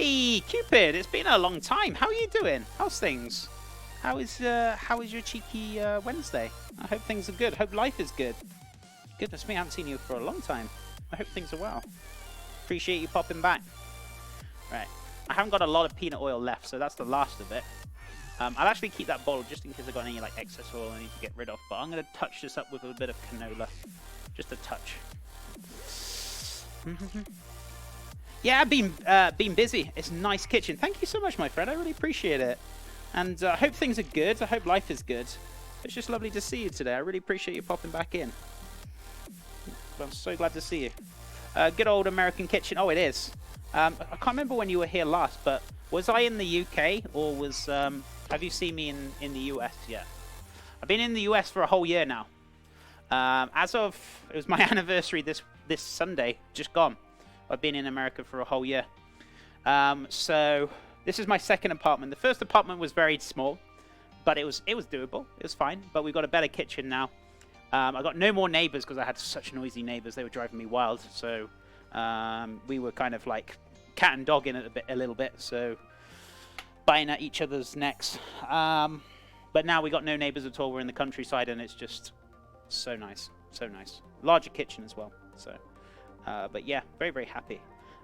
Hey, Cupid, it's been a long time. How are you doing? How's things? How is your cheeky Wednesday? I hope things are good. Hope life is good. Goodness me, I haven't seen you for a long time. I hope things are well. Appreciate you popping back. Right, I haven't got a lot of peanut oil left, so that's the last of it. I'll actually keep that bottle just in case I've got any like excess oil I need to get rid of. But I'm going to touch this up with a bit of canola. Just a touch. Yeah, I've been busy. It's a nice kitchen. Thank you so much, my friend. I really appreciate it. And I hope things are good. I hope life is good. It's just lovely to see you today. I really appreciate you popping back in. I'm so glad to see you. Good old American kitchen. Oh, it is. I can't remember when you were here last, but was I in the UK or was... have you seen me in the US yet? I've been in the US for a whole year now. As of... It was my anniversary this Sunday. Just gone. I've been in America for a whole year. So this is my second apartment. The first apartment was very small, but it was doable. It was fine. But we've got a better kitchen now. I got no more neighbors because I had such noisy neighbors. They were driving me wild. So we were kind of like cat and dog in it a little bit. So biting at each other's necks. But now we got no neighbors at all. We're in the countryside, and it's just so nice. So nice. Larger kitchen as well. So. But yeah, very, very happy.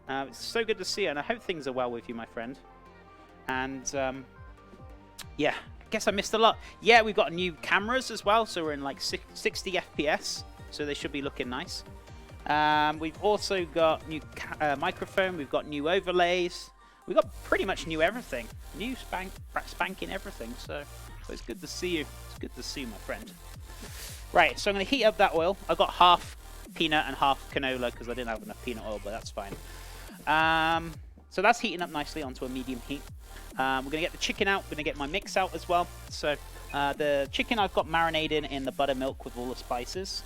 It's so good to see you, and I hope things are well with you, my friend. And yeah, I guess I missed a lot. Yeah, we've got new cameras as well, so we're in like 60 FPS, so they should be looking nice. We've also got new microphone, we've got new overlays. We've got pretty much new everything. New spanking everything, so it's good to see you. It's good to see you, my friend. Right, so I'm going to heat up that oil. I've got half peanut and half canola because I didn't have enough peanut oil, but that's fine. So that's heating up nicely onto a medium heat. We're going to get the chicken out. We're going to get my mix out as well. So the chicken I've got marinated in the buttermilk with all the spices,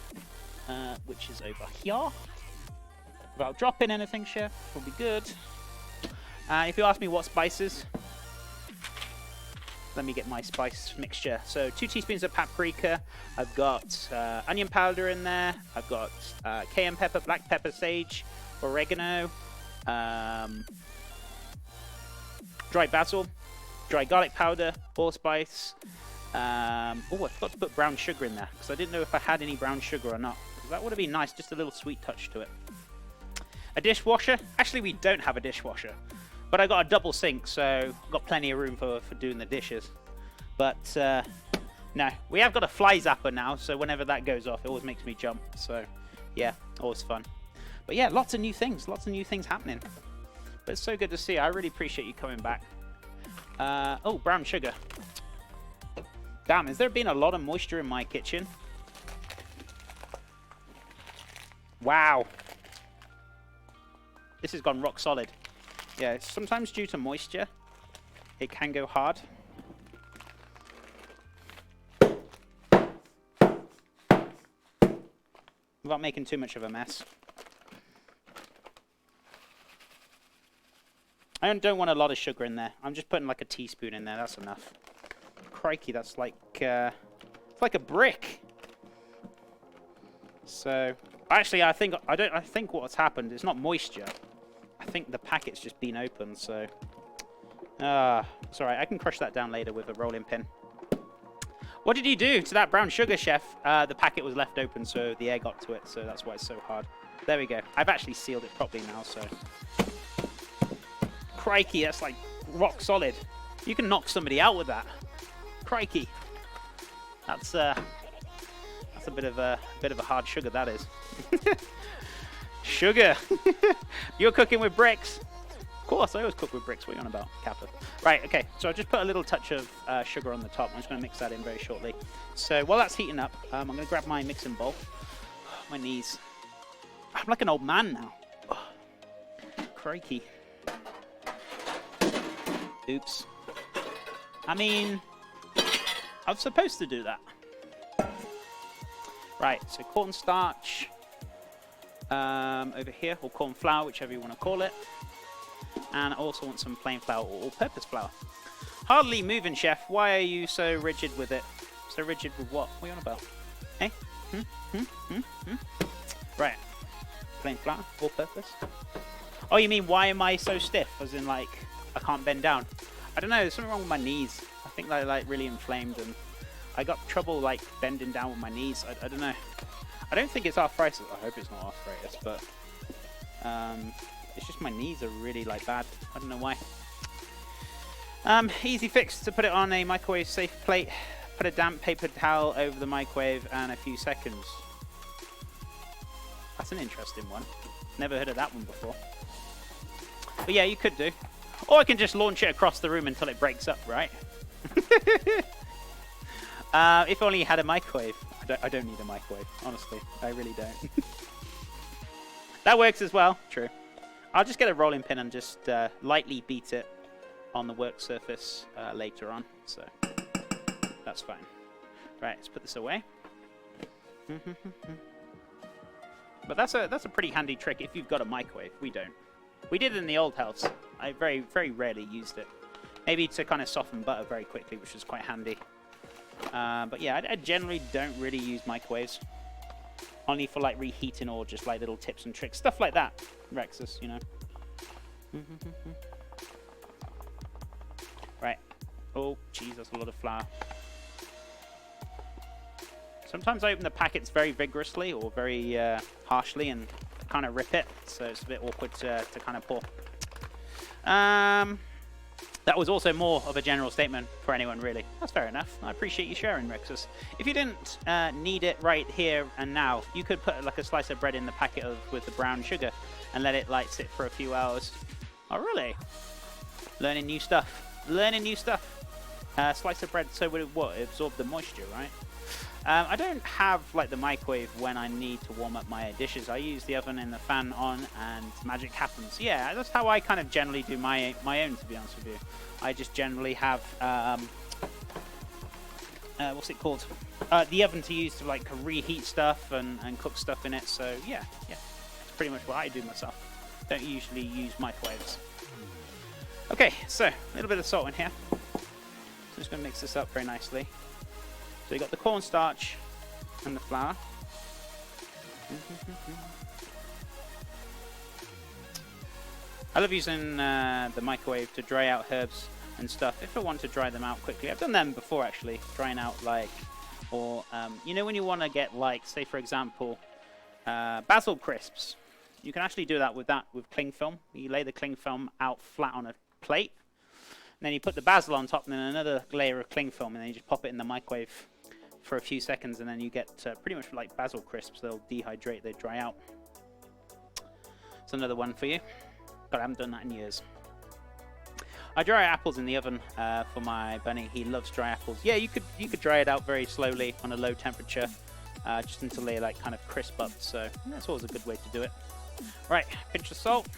which is over here. Without dropping anything, chef, will be good. If you ask me what spices, let me get my spice mixture. So 2 teaspoons of paprika. I've got onion powder in there. I've got cayenne pepper, black pepper, sage, oregano, dry basil, dry garlic powder, allspice. Oh, I forgot to put brown sugar in there because I didn't know if I had any brown sugar or not. That would have been nice, just a little sweet touch to it. A dishwasher. Actually, we don't have a dishwasher. But I got a double sink, so I've got plenty of room for doing the dishes. But no, we have got a fly zapper now, so whenever that goes off, it always makes me jump. So yeah, always fun. But yeah, lots of new things happening. But it's so good to see you. I really appreciate you coming back. Oh, brown sugar. Damn, has there been a lot of moisture in my kitchen? Wow. This has gone rock solid. Yeah, sometimes due to moisture, it can go hard. Without making too much of a mess. I don't want a lot of sugar in there. I'm just putting like a teaspoon in there. That's enough. Crikey, that's like it's like a brick. So actually, I think what's happened is not moisture. I think the packet's just been opened, so... it's alright, I can crush that down later with a rolling pin. What did you do to that brown sugar, chef? The packet was left open, so the air got to it, so that's why it's so hard. There we go. I've actually sealed it properly now, so... Crikey, that's like rock solid. You can knock somebody out with that. Crikey. That's a bit of a hard sugar, that is. Sugar. You're cooking with bricks. Of course, I always cook with bricks. What are you on about, Kappa? Right, okay. So I just put a little touch of sugar on the top. I'm just going to mix that in very shortly. So while that's heating up, I'm going to grab my mixing bowl. My knees. I'm like an old man now. Oh, crikey. Oops. I mean, I was supposed to do that. Right, so cornstarch. Over here, or corn flour, whichever you want to call it. And I also want some plain flour or all-purpose flour. Hardly moving, chef. Why are you so rigid with it? So rigid with what? What are you on about? Hey? Right. Plain flour, all-purpose. Oh, you mean why am I so stiff? As in, like, I can't bend down. I don't know. There's something wrong with my knees. I think they're like really inflamed, and I got trouble like bending down with my knees. I don't know. I don't think it's arthritis. I hope it's not arthritis, but it's just my knees are really like bad. I don't know why. Easy fix to put it on a microwave safe plate. Put a damp paper towel over the microwave and a few seconds. That's an interesting one. Never heard of that one before. But yeah, you could do. Or I can just launch it across the room until it breaks up, right? If only you had a microwave. I don't need a microwave, honestly. I really don't. That works as well. True. I'll just get a rolling pin and just lightly beat it on the work surface later on. So that's fine. Right, let's put this away. But that's a pretty handy trick if you've got a microwave. We don't. We did it in the old house. I very, very rarely used it. Maybe to kind of soften butter very quickly, which was quite handy. But yeah, I generally don't really use microwaves. Only for like reheating or just like little tips and tricks. Stuff like that, Rexus, you know. Right. Oh, jeez, that's a lot of flour. Sometimes I open the packets very vigorously or very harshly and kind of rip it, so it's a bit awkward to kind of pour. That was also more of a general statement for anyone, really. That's fair enough. I appreciate you sharing, Rexus. If you didn't need it right here and now, you could put like a slice of bread in the packet with the brown sugar and let it like sit for a few hours. Oh, really? Learning new stuff. Learning new stuff. Slice of bread, so would it what? It absorb the moisture, right? I don't have like the microwave when I need to warm up my dishes. I use the oven and the fan on, and magic happens. Yeah, that's how I kind of generally do my own. To be honest with you, I just generally have what's it called? The oven to use to like reheat stuff and cook stuff in it. So yeah, it's pretty much what I do myself. Don't usually use microwaves. Okay, so a little bit of salt in here. So I'm just going to mix this up very nicely. So you got the cornstarch and the flour. I love using the microwave to dry out herbs and stuff if I want to dry them out quickly. I've done them before actually, drying out like, or you know when you want to get like, say for example, basil crisps. You can actually do that with cling film. You lay the cling film out flat on a plate, and then you put the basil on top and then another layer of cling film, and then you just pop it in the microwave for a few seconds, and then you get pretty much like basil crisps. They'll dehydrate, they dry out. It's another one for you. God, I haven't done that in years. I dry apples in the oven for my bunny. He loves dry apples. Yeah, you could dry it out very slowly on a low temperature, just until they like kind of crisp up. So that's always a good way to do it. Right, pinch of salt.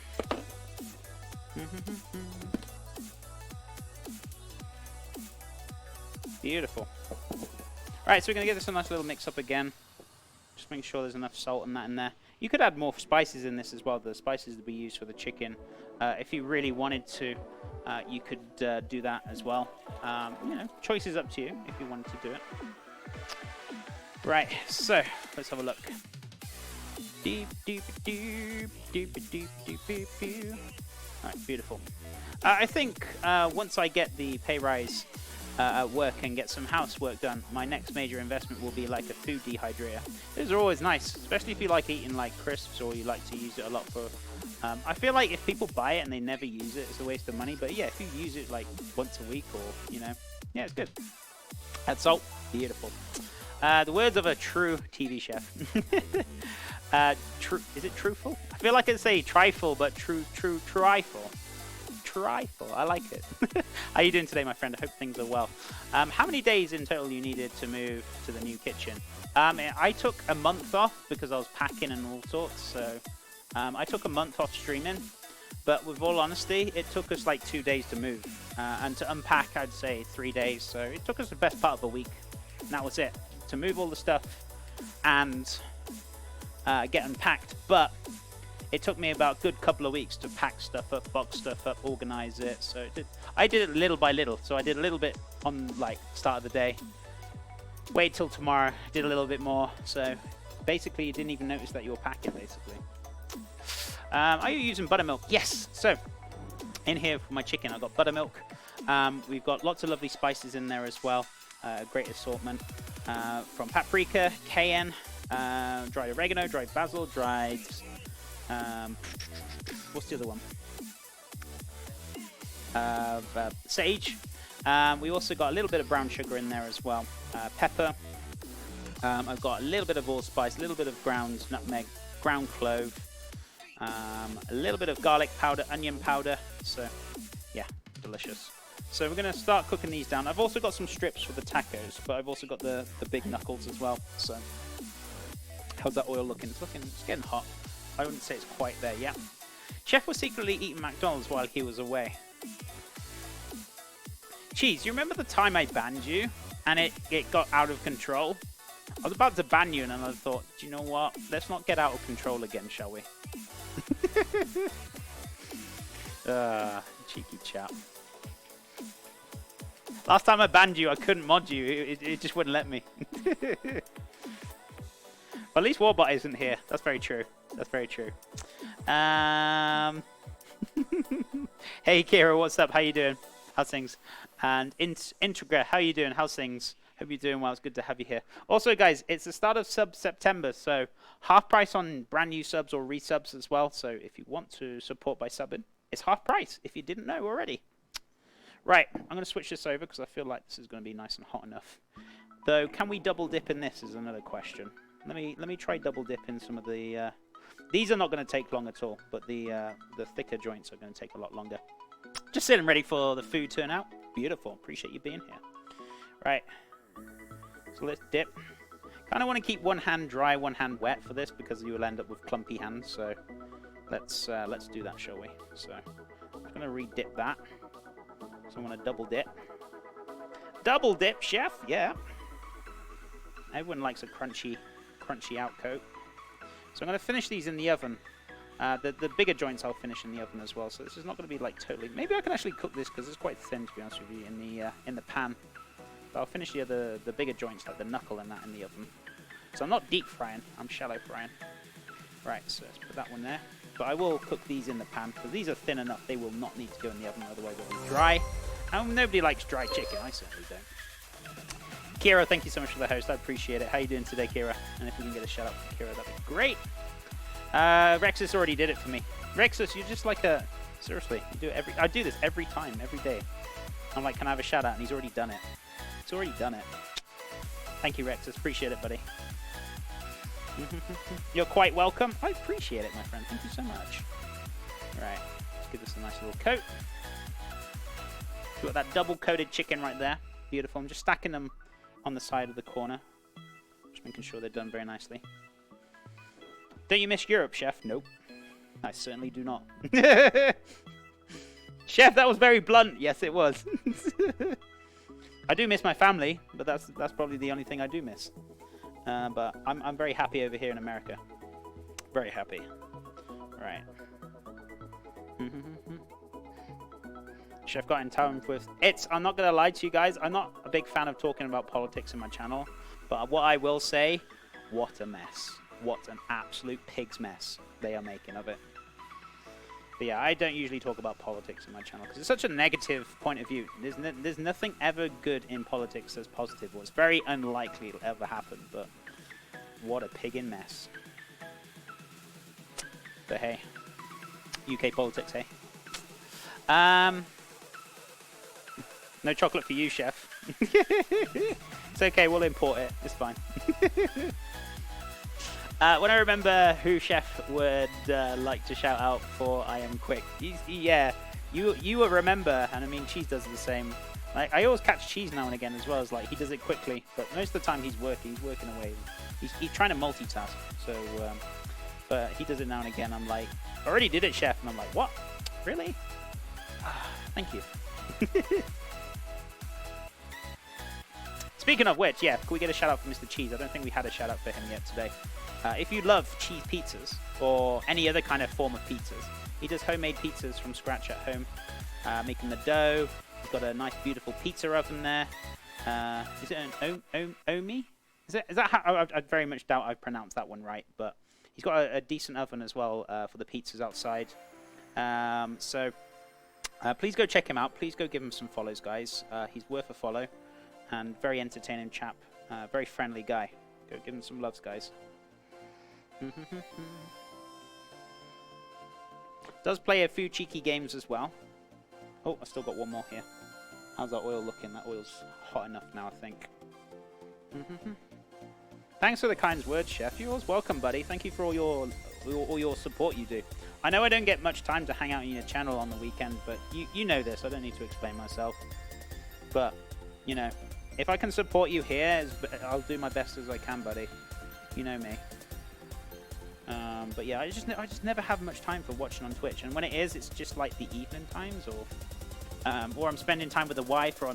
Beautiful. Right, so we're going to get this a nice little mix up again. Just make sure there's enough salt and that in there. You could add more spices in this as well, the spices that we use for the chicken. If you really wanted to, you could do that as well. You know, choice is up to you if you wanted to do it. Right, so let's have a look. Alright, beautiful. I think once I get the pay rise at work and get some housework done, my next major investment will be like a food dehydrator. Those are always nice, especially if you like eating like crisps or you like to use it a lot for... I feel like if people buy it and they never use it, it's a waste of money. But yeah, if you use it like once a week or, you know, yeah, it's good. Add salt. Beautiful. The words of a true TV chef. Is it truthful? I feel like I'd say trifle, but trifle. Trifle. I like it. How are you doing today, my friend? I hope things are well. How many days in total you needed to move to the new kitchen? I took a month off because I was packing and all sorts. So I took a month off streaming. But with all honesty, it took us like 2 days to move. And to unpack, I'd say 3 days. So it took us the best part of a week. And that was it. To move all the stuff and get unpacked. But it took me about a good couple of weeks to pack stuff up, box stuff up, organize it. So I did it little by little. So I did a little bit on like start of the day. Wait till tomorrow. Did a little bit more. So basically you didn't even notice that you were packing basically. Are you using buttermilk? Yes. So, in here for my chicken, I've got buttermilk. We've got lots of lovely spices in there as well. Great assortment. From paprika, cayenne, dried oregano, dried basil, dried... what's the other one? Sage. We also got a little bit of brown sugar in there as well. Pepper. I've got a little bit of allspice, a little bit of ground nutmeg, ground clove, a little bit of garlic powder, onion powder. So, yeah, delicious. So we're going to start cooking these down. I've also got some strips for the tacos, but I've also got the big knuckles as well. So, how's that oil looking? It's getting hot. I wouldn't say it's quite there yet. Chef was secretly eating McDonald's while he was away. Cheese, you remember the time I banned you and it got out of control? I was about to ban you and then I thought, do you know what? Let's not get out of control again, shall we? Cheeky chap. Last time I banned you, I couldn't mod you. It just wouldn't let me. But at least Warbot isn't here. That's very true. That's very true. Hey, Kira, what's up? How you doing? How's things? And Integra, how you doing? How's things? Hope you're doing well. It's good to have you here. Also, guys, it's the start of September, so half price on brand new subs or resubs as well. So if you want to support by subbing, it's half price if you didn't know already. Right, I'm going to switch this over because I feel like this is going to be nice and hot enough. Though, can we double dip in this is another question. Let me try double dip in some of the... these are not going to take long at all, but the thicker joints are going to take a lot longer. Just sitting ready for the food turnout. Beautiful. Appreciate you being here. Right. So let's dip. Kind of want to keep one hand dry, one hand wet for this because you will end up with clumpy hands. So let's do that, shall we? So I'm going to re-dip that. So I want to double dip. Double dip, chef. Yeah. Everyone likes a crunchy outcoat. So I'm going to finish these in the oven. The bigger joints I'll finish in the oven as well. So this is not going to be like totally... Maybe I can actually cook this because it's quite thin, to be honest with you, in the pan. But I'll finish the bigger joints, like the knuckle and that, in the oven. So I'm not deep frying. I'm shallow frying. Right, so let's put that one there. But I will cook these in the pan because these are thin enough. They will not need to go in the oven, otherwise they'll be dry. And nobody likes dry chicken. I certainly don't. Kira, thank you so much for the host. I appreciate it. How you doing today, Kira? And if we can get a shout out from Kira, that'd be great. Rexus already did it for me. Rexus, you're just like a... Seriously, you do it every... I do this every time, every day. I'm like, can I have a shout out? And he's already done it. He's already done it. Thank you, Rexus. Appreciate it, buddy. You're quite welcome. I appreciate it, my friend. Thank you so much. Right, let's give this a nice little coat. Got that double-coated chicken right there. Beautiful. I'm just stacking them on the side of the corner. Just making sure they're done very nicely. Don't you miss Europe, Chef? Nope. I certainly do not. Chef, that was very blunt. Yes, it was. I do miss my family, but that's probably the only thing I do miss. But I'm very happy over here in America. Very happy. Right. Chef got in town with... I'm not going to lie to you guys. I'm not a big fan of talking about politics in my channel. But what I will say, what a mess. What an absolute pig's mess they are making of it. But yeah, I don't usually talk about politics in my channel because it's such a negative point of view. There's nothing ever good in politics that's positive. Well, it's very unlikely it'll ever happen, but what a piggin' mess. But hey, UK politics, hey? No chocolate for you, Chef. It's okay, we'll import it. It's fine. When I remember who Chef would like to shout out for I Am Quick. Yeah, you will remember, and I mean, Cheese does the same. Like, I always catch Cheese now and again as well, as like he does it quickly, but most of the time he's working away. He's trying to multitask, so, but he does it now and again. I'm like, I already did it, Chef, and I'm like, what? Really? Thank you. Speaking of which, yeah, can we get a shout out for Mr. Cheese? I don't think we had a shout out for him yet today. If you love cheese pizzas or any other kind of form of pizzas, he does homemade pizzas from scratch at home, making the dough. He's got a nice, beautiful pizza oven there. Is it an Omi? Is that how? I very much doubt I've pronounced that one right, but He's got a decent oven as well for the pizzas outside. So please go check him out. Please go give him some follows, guys. He's worth a follow, and very entertaining chap. Very friendly guy. Go give him some loves, guys. Does play a few cheeky games as well. Oh, I still got one more here. How's that oil looking? That oil's hot enough now, I think. Thanks for the kind words, Chef. You're always welcome, buddy. Thank you for all your support you do. I know I don't get much time to hang out on your channel on the weekend, but you know this. I don't need to explain myself. But, you know, if I can support you here, I'll do my best as I can, buddy. You know me. But yeah, I just never have much time for watching on Twitch, and when it is, it's just like the evening times, or I'm spending time with the wife, or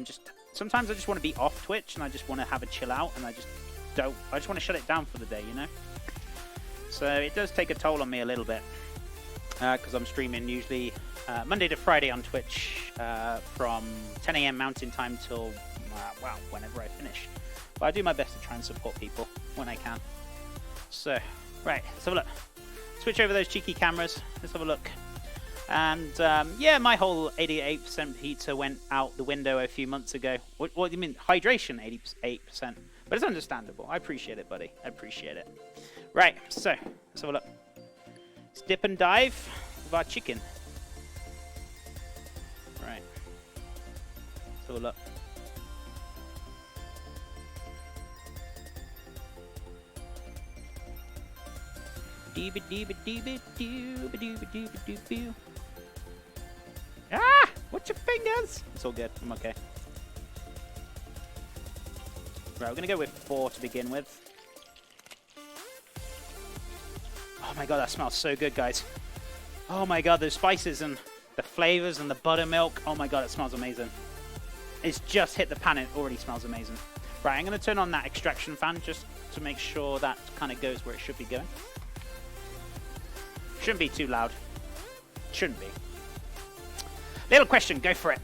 sometimes I just want to be off Twitch and I just want to have a chill out, and I just want to shut it down for the day, you know. So it does take a toll on me a little bit, because I'm streaming usually Monday to Friday on Twitch from 10 AM Mountain Time till well, whenever I finish. But I do my best to try and support people when I can. So right, let's have a look. Switch over those cheeky cameras. Let's have a look. And yeah, my whole 88% pizza went out the window a few months ago. What do you mean? Hydration, 88%. But it's understandable. I appreciate it, buddy. I appreciate it. Right, so let's have a look. Let's dip and dive with our chicken. Right. Let's have a look. Ah! Watch your fingers! It's all good. I'm okay. Right, we're gonna go with 4 to begin with. Oh my god, that smells so good, guys. Oh my god, those spices and the flavors and the buttermilk. Oh my god, it smells amazing. It's just hit the pan and it already smells amazing. Right, I'm gonna turn on that extraction fan just to make sure that kind of goes where it should be going. Shouldn't be too loud. Shouldn't be. Little question, go for it.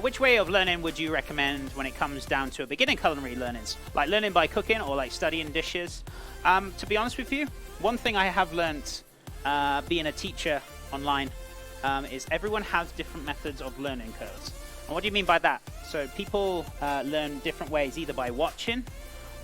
Which way of learning would you recommend when it comes down to a beginning culinary learnings? Like learning by cooking or like studying dishes? To be honest with you, one thing I have learned being a teacher online is everyone has different methods of learning curves. And what do you mean by that? So people learn different ways, either by watching,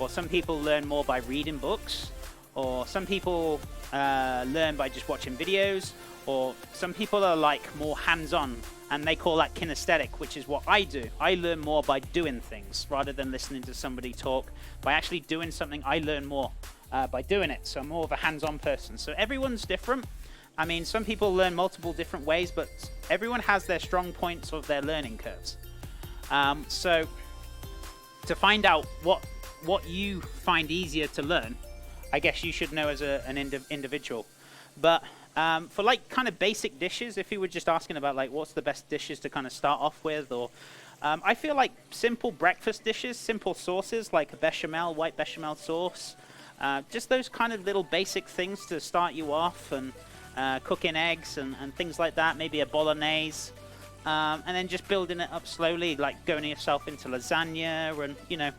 or some people learn more by reading books, or some people learn by just watching videos, or some people are like more hands-on, and they call that kinesthetic, which is what I do. I learn more by doing things rather than listening to somebody talk. By actually doing something, I learn more by doing it. So I'm more of a hands-on person. So everyone's different. I mean, some people learn multiple different ways, but everyone has their strong points of their learning curves. So to find out what you find easier to learn, I guess you should know as an individual. But for like kind of basic dishes, if you were just asking about like what's the best dishes to kind of start off with, or I feel like simple breakfast dishes, simple sauces like a bechamel, white bechamel sauce, just those kind of little basic things to start you off, and cooking eggs and things like that, maybe a bolognese, and then just building it up slowly, like going yourself into lasagna and, you know,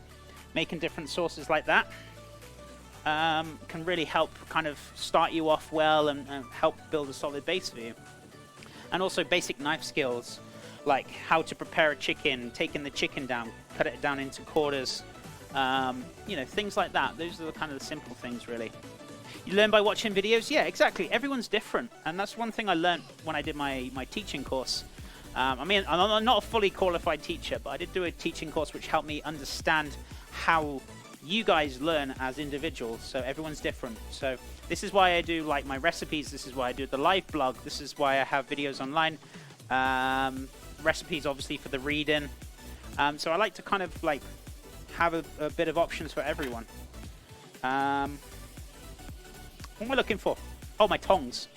making different sauces like that. Can really help kind of start you off well and help build a solid base for you. And also basic knife skills, like how to prepare a chicken, taking the chicken down, cut it down into quarters, you know, things like that. Those are the kind of the simple things, really. You learn by watching videos? Yeah, exactly. Everyone's different. And that's one thing I learned when I did my teaching course. I mean, I'm not a fully qualified teacher, but I did do a teaching course which helped me understand how you guys learn as individuals. So everyone's different. So this is why I do like my recipes. This is why I do the live blog. This is why I have videos online. Recipes obviously for the reading. So I like to kind of like have a bit of options for everyone. What am I looking for? Oh, my tongs.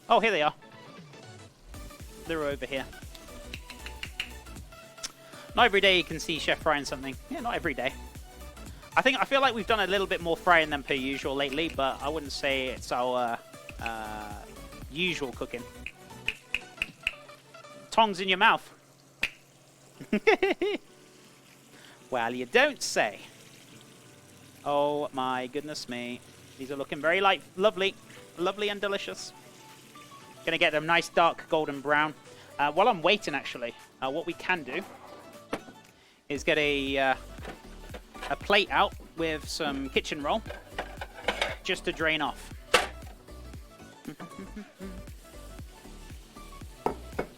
Oh, here they are. They're over here. Not every day you can see Chef frying something. Yeah, not every day. I feel like we've done a little bit more frying than per usual lately, but I wouldn't say it's our usual cooking. Tongs in your mouth. Well, you don't say. Oh my goodness me. These are looking very lovely and delicious. Gonna get them nice dark golden brown. While I'm waiting, actually, what we can do is get a plate out with some kitchen roll just to drain off.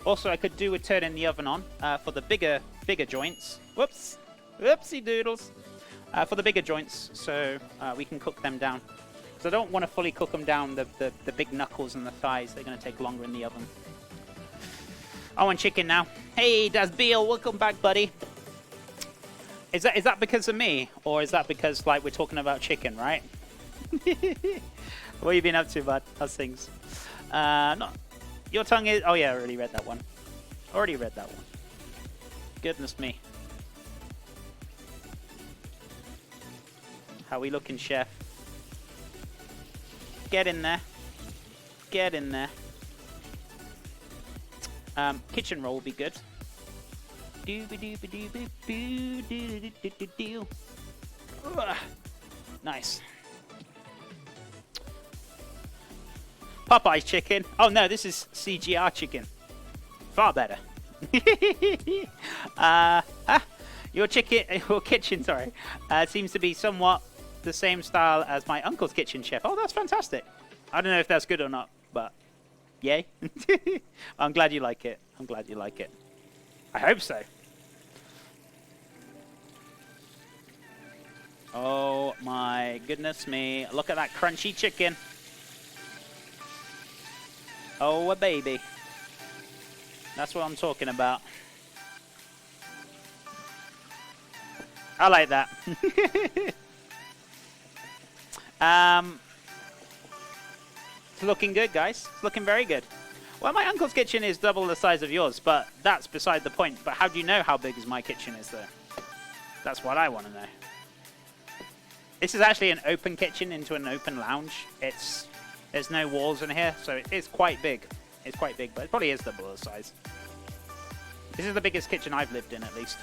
Also, I could do with turning the oven on for the bigger joints. Whoops, whoopsie doodles. For the bigger joints, so we can cook them down. Because I don't want to fully cook them down, the big knuckles and the thighs. They're going to take longer in the oven. I want chicken now. Hey, Das Beal, welcome back, buddy. Is that because of me? Or is that because, like, we're talking about chicken, right? What have you been up to, bud? How's things? Not... Your tongue is... Oh, yeah, I already read that one. Already read that one. Goodness me. How we looking, chef? Get in there. Get in there. Kitchen roll will be good. Nice. Popeye's chicken. Oh no, this is CGR chicken. Far better. Your kitchen, sorry, seems to be somewhat the same style as my uncle's kitchen, chef. Oh, that's fantastic. I don't know if that's good or not, but yay. I'm glad you like it. I'm glad you like it. I hope so. Oh my goodness me. Look at that crunchy chicken. Oh, a baby. That's what I'm talking about. I like that. It's looking good, guys. It's looking very good. Well, my uncle's kitchen is double the size of yours, but that's beside the point. But how do you know how big is my kitchen is, though? That's what I want to know. This is actually an open kitchen into an open lounge. There's no walls in here, so it is quite big. It's quite big, but it probably is double the size. This is the biggest kitchen I've lived in, at least.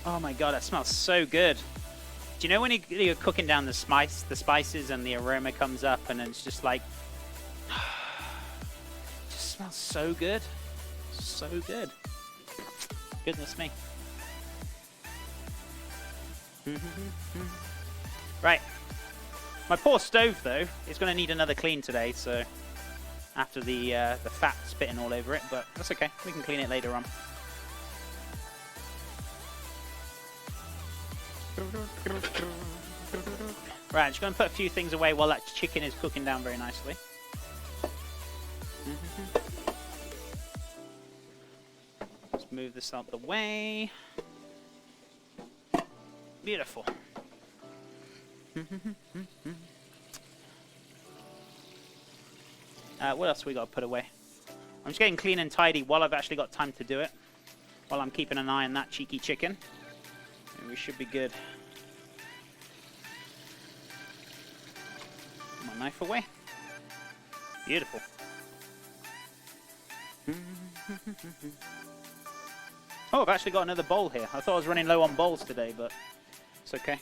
Oh my god, that smells so good. Do you know when you're cooking down the spices and the aroma comes up and it's just like... it just smells so good. So good. Goodness me. Right. My poor stove, though, is going to need another clean today, so... After the fat spitting all over it, but that's okay. We can clean it later on. Right, I'm just going to put a few things away while that chicken is cooking down very nicely. Let's move this out the way. Beautiful. What else we got to put away? I'm just getting clean and tidy while I've actually got time to do it. While I'm keeping an eye on that cheeky chicken. And we should be good. Put my knife away. Beautiful. Oh, I've actually got another bowl here. I thought I was running low on bowls today, but it's okay.